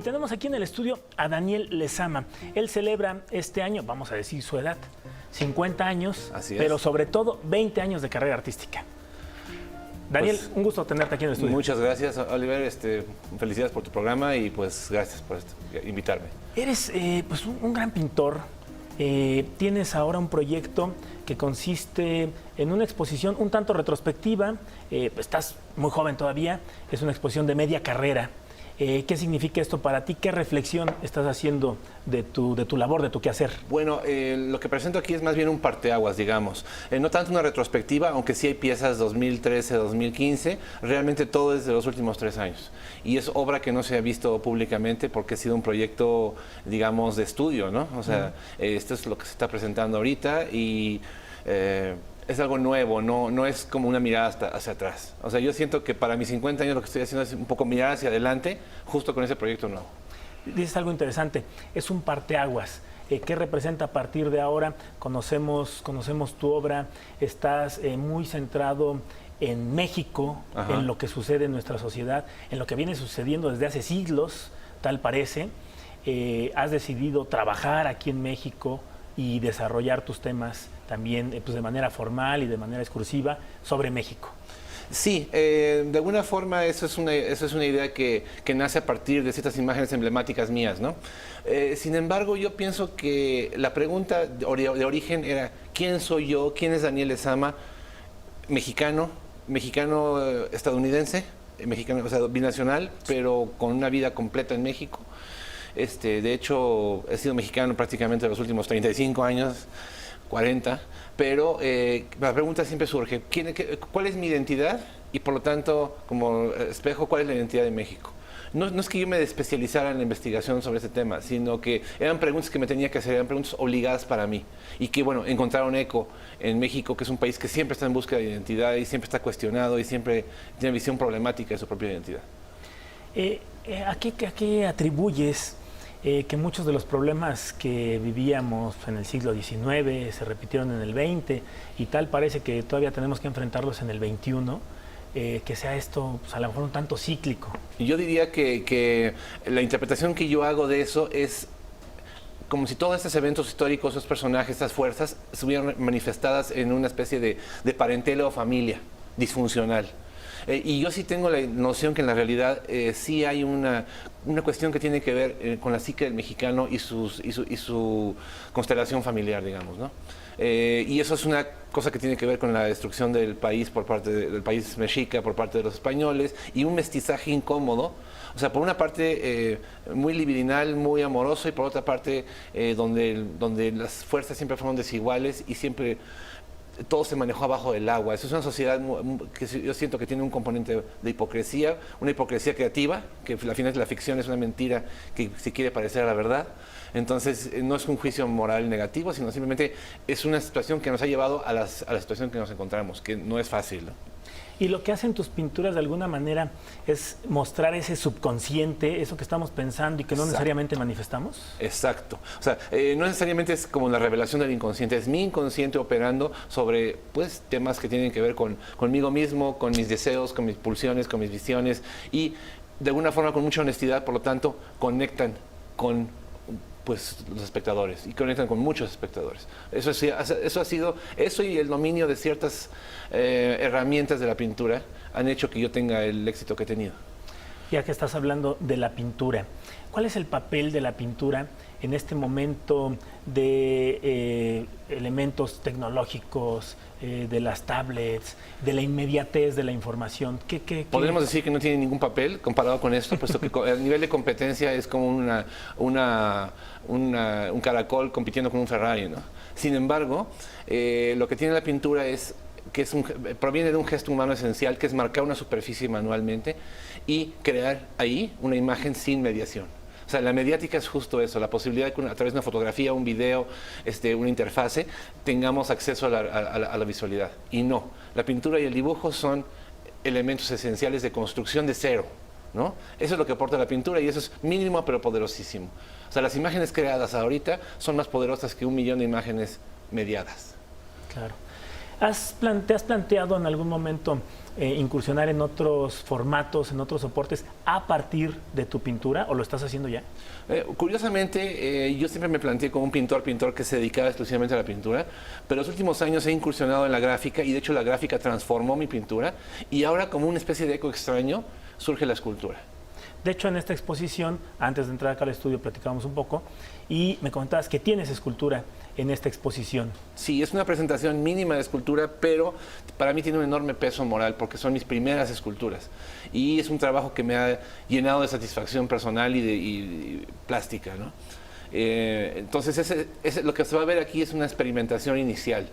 tenemos aquí en el estudio a Daniel Lezama. Él celebra este año, vamos a decir su edad, 50 años, pero sobre todo 20 años de carrera artística. Daniel, pues, un gusto tenerte aquí en el estudio. Muchas gracias, Oliver. Felicidades por tu programa y pues gracias por invitarme. Eres pues un gran pintor. Tienes ahora un proyecto que consiste en una exposición un tanto retrospectiva. Estás muy joven todavía. Es una exposición de media carrera. ¿Qué significa esto para ti? ¿Qué reflexión estás haciendo de tu labor, de tu quehacer? Bueno, lo que presento aquí es más bien un parteaguas, digamos. No tanto una retrospectiva, aunque sí hay piezas 2013, 2015. Realmente todo es de los últimos 3 años. Y es obra que no se ha visto públicamente porque ha sido un proyecto, digamos, de estudio, ¿no? O sea, esto es lo que se está presentando ahorita y... es algo nuevo, no es como una mirada hacia atrás. O sea, yo siento que para mis 50 años lo que estoy haciendo es un poco mirar hacia adelante, justo con ese proyecto nuevo. Dices algo interesante, es un parteaguas. ¿Qué representa a partir de ahora? Conocemos tu obra, estás muy centrado en México, en lo que sucede en nuestra sociedad, en lo que viene sucediendo desde hace siglos, tal parece. Has decidido trabajar aquí en México y desarrollar tus temas también pues de manera formal y de manera exclusiva sobre México. Sí, de alguna forma eso es una idea que nace a partir de ciertas imágenes emblemáticas mías, ¿no? Sin embargo, yo pienso que la pregunta de origen era ¿quién soy yo? ¿Quién es Daniel Lezama? Mexicano estadounidense, mexicano, o sea, binacional, pero con una vida completa en México. De hecho, he sido mexicano prácticamente los últimos 35 años, 40, pero la pregunta siempre surge, ¿cuál es mi identidad? Y por lo tanto, como espejo, ¿cuál es la identidad de México? No es que yo me especializara en la investigación sobre ese tema, sino que eran preguntas que me tenía que hacer, eran preguntas obligadas para mí. Y que, bueno, encontraron eco en México, que es un país que siempre está en búsqueda de identidad y siempre está cuestionado y siempre tiene visión problemática de su propia identidad. ¿A qué atribuyes que muchos de los problemas que vivíamos en el siglo XIX se repitieron en el XX y tal parece que todavía tenemos que enfrentarlos en el XXI, que sea esto pues, a lo mejor un tanto cíclico? Yo diría que la interpretación que yo hago de eso es como si todos estos eventos históricos, estos personajes, estas fuerzas, estuvieran manifestadas en una especie de parentela o familia disfuncional. Y yo sí tengo la noción que en la realidad sí hay una cuestión que tiene que ver con la psique del mexicano y su constelación familiar, digamos, ¿no? Y eso es una cosa que tiene que ver con la destrucción del país por parte del país mexica, por parte de los españoles, y un mestizaje incómodo. O sea, por una parte muy libidinal, muy amoroso, y por otra parte donde las fuerzas siempre fueron desiguales y siempre todo se manejó abajo del agua. Eso es una sociedad que yo siento que tiene un componente de hipocresía, una hipocresía creativa, que al final la ficción es una mentira que se quiere parecer a la verdad. Entonces, no es un juicio moral negativo, sino simplemente es una situación que nos ha llevado a la situación que nos encontramos, que no es fácil, ¿no? Y lo que hacen tus pinturas de alguna manera es mostrar ese subconsciente, eso que estamos pensando y que no necesariamente manifestamos. Exacto. O sea, no necesariamente es como la revelación del inconsciente, es mi inconsciente operando sobre pues, temas que tienen que ver conmigo mismo, con mis deseos, con mis pulsiones, con mis visiones y de alguna forma con mucha honestidad, por lo tanto, conectan con pues los espectadores y conectan con muchos espectadores. Eso ha sido eso y el dominio de ciertas herramientas de la pintura han hecho que yo tenga el éxito que he tenido. Ya que estás hablando de la pintura, ¿cuál es el papel de la pintura en este momento de elementos tecnológicos, de las tablets, de la inmediatez de la información? Podríamos decir que no tiene ningún papel comparado con esto, puesto que el nivel de competencia es como un caracol compitiendo con un Ferrari, ¿no? Sin embargo, lo que tiene la pintura es que proviene de un gesto humano esencial, que es marcar una superficie manualmente y crear ahí una imagen sin mediación. O sea, la mediática es justo eso, la posibilidad de que a través de una fotografía, un video, una interfase, tengamos acceso a la visualidad. Y no, la pintura y el dibujo son elementos esenciales de construcción de cero, ¿no? Eso es lo que aporta la pintura y eso es mínimo pero poderosísimo. O sea, las imágenes creadas ahorita son más poderosas que 1 millón de imágenes mediadas. Claro. ¿Te has planteado en algún momento incursionar en otros formatos, en otros soportes a partir de tu pintura o lo estás haciendo ya? Curiosamente, yo siempre me planteé como un pintor que se dedicaba exclusivamente a la pintura, pero los últimos años he incursionado en la gráfica y de hecho la gráfica transformó mi pintura y ahora como una especie de eco extraño surge la escultura. De hecho, en esta exposición, antes de entrar acá al estudio, platicábamos un poco y me comentabas que tienes escultura en esta exposición. Sí, es una presentación mínima de escultura, pero para mí tiene un enorme peso moral porque son mis primeras esculturas. Y es un trabajo que me ha llenado de satisfacción personal y plástica, ¿no? Entonces, lo que se va a ver aquí es una experimentación inicial.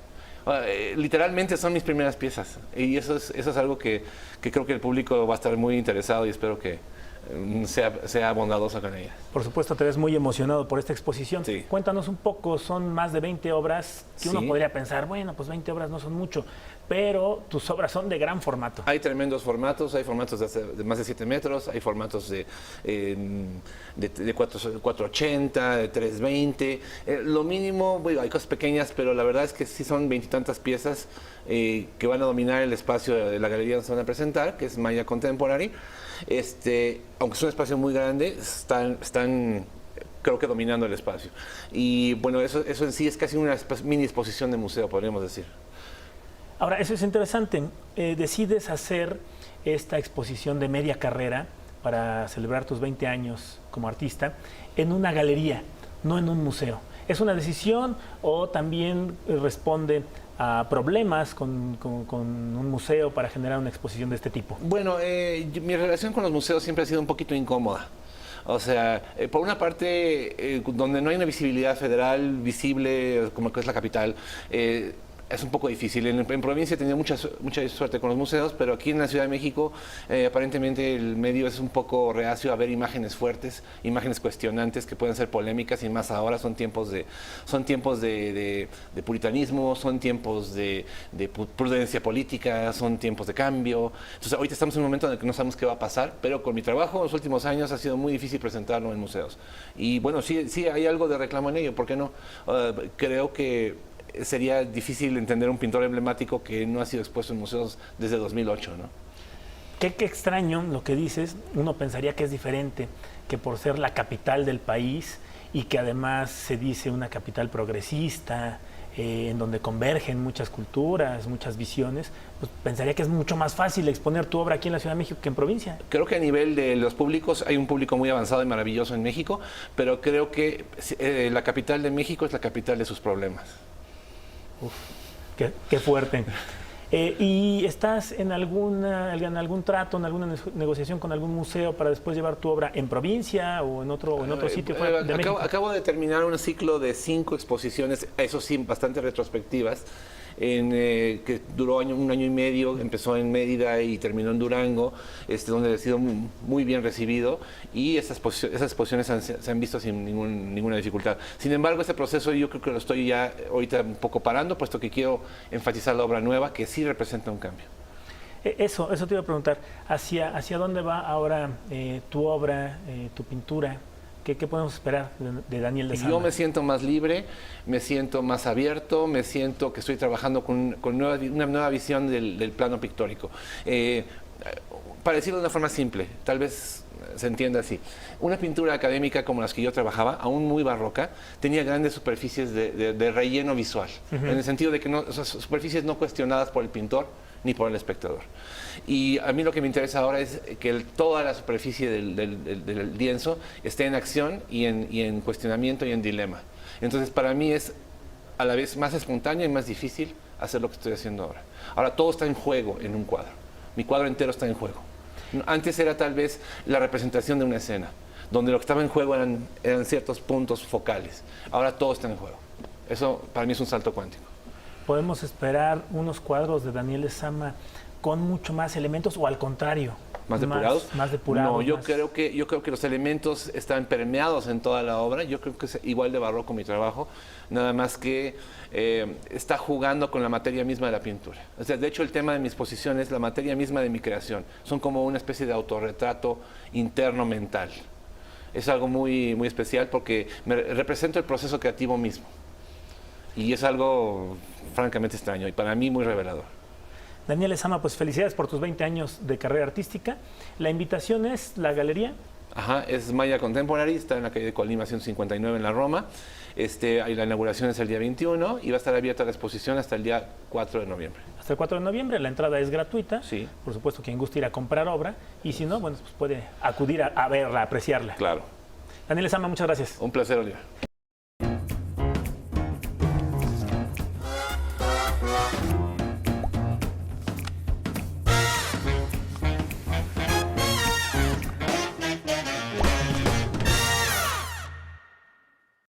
Literalmente son mis primeras piezas. Y eso es algo que creo que el público va a estar muy interesado y espero que sea bondadosa con ella. Por supuesto, te ves muy emocionado por esta exposición. Sí. Cuéntanos un poco, son más de 20 obras que uno podría pensar, bueno, pues 20 obras no son mucho, pero tus obras son de gran formato. Hay tremendos formatos, hay formatos de más de 7 metros, hay formatos de 480, de 320. Lo mínimo, bueno, hay cosas pequeñas, pero la verdad es que sí son 20 y tantas piezas que van a dominar el espacio de la galería donde se van a presentar, que es Maya Contemporary. Aunque es un espacio muy grande, están creo que dominando el espacio. Y bueno, eso en sí es casi una mini exposición de museo, podríamos decir. Ahora, eso es interesante. Decides hacer esta exposición de media carrera para celebrar tus 20 años como artista en una galería, no en un museo. ¿Es una decisión o también responde a problemas con un museo para generar una exposición de este tipo? Bueno, mi relación con los museos siempre ha sido un poquito incómoda. O sea, por una parte, donde no hay una visibilidad federal visible, como que es la capital, es un poco difícil. En provincia he tenido mucha suerte con los museos, pero aquí en la Ciudad de México aparentemente el medio es un poco reacio a ver imágenes fuertes, imágenes cuestionantes que pueden ser polémicas y más ahora son tiempos de puritanismo, son tiempos de prudencia política, son tiempos de cambio. Entonces ahorita estamos en un momento en el que no sabemos qué va a pasar, pero con mi trabajo en los últimos años ha sido muy difícil presentarlo en museos. Y bueno, sí hay algo de reclamo en ello, ¿por qué no? Creo que sería difícil entender un pintor emblemático que no ha sido expuesto en museos desde 2008, ¿no? Qué extraño lo que dices. Uno pensaría que es diferente, que por ser la capital del país y que además se dice una capital progresista, en donde convergen muchas culturas, muchas visiones, pues pensaría que es mucho más fácil exponer tu obra aquí en la Ciudad de México que en provincia. Creo que a nivel de los públicos hay un público muy avanzado y maravilloso en México, pero creo que la capital de México es la capital de sus problemas. Uf, qué fuerte. ¿Y estás en algún trato, en alguna negociación con algún museo para después llevar tu obra en provincia o en otro sitio fuera de México? Acabo de terminar un ciclo de 5 exposiciones, eso sí, bastante retrospectivas, que duró un año y medio, empezó en Mérida y terminó en Durango, donde ha sido muy bien recibido y esas exposiciones se han visto sin ninguna dificultad. Sin embargo, este proceso yo creo que lo estoy ya ahorita un poco parando, puesto que quiero enfatizar la obra nueva, que sí representa un cambio. Eso te iba a preguntar, ¿hacia dónde va ahora tu obra, tu pintura? ¿Qué podemos esperar de Daniel de Sama? Yo me siento más libre, me siento más abierto, me siento que estoy trabajando con una nueva visión del plano pictórico. Para decirlo de una forma simple, tal vez se entienda así. Una pintura académica como las que yo trabajaba, aún muy barroca, tenía grandes superficies de relleno visual, en el sentido de que esas superficies no cuestionadas por el pintor ni por el espectador. Y a mí lo que me interesa ahora es que toda la superficie del lienzo esté en acción y en cuestionamiento y en dilema. Entonces, para mí es a la vez más espontáneo y más difícil hacer lo que estoy haciendo ahora. Ahora todo está en juego en un cuadro. Mi cuadro entero está en juego. Antes era tal vez la representación de una escena, donde lo que estaba en juego eran ciertos puntos focales. Ahora todo está en juego. Eso para mí es un salto cuántico. ¿Podemos esperar unos cuadros de Daniel de Sama con mucho más elementos o al contrario? ¿Más depurados? Más depurados. No, yo creo que los elementos están permeados en toda la obra. Yo creo que es igual de barroco mi trabajo, nada más que está jugando con la materia misma de la pintura. O sea, de hecho, el tema de mi exposición es la materia misma de mi creación. Son como una especie de autorretrato interno mental. Es algo muy, muy especial porque represento el proceso creativo mismo. Y es algo francamente extraño y para mí muy revelador. Daniel Lezama, pues felicidades por tus 20 años de carrera artística. La invitación es la galería. Ajá, es Maya Contemporary, está en la calle de Colima 159 en la Roma. Ahí la inauguración es el día 21 y va a estar abierta la exposición hasta el día 4 de noviembre. Hasta el 4 de noviembre, la entrada es gratuita. Sí. Por supuesto, quien guste ir a comprar obra. Y si no, bueno, pues puede acudir a verla, a apreciarla. Claro. Daniel Lezama, muchas gracias. Un placer, Oliver.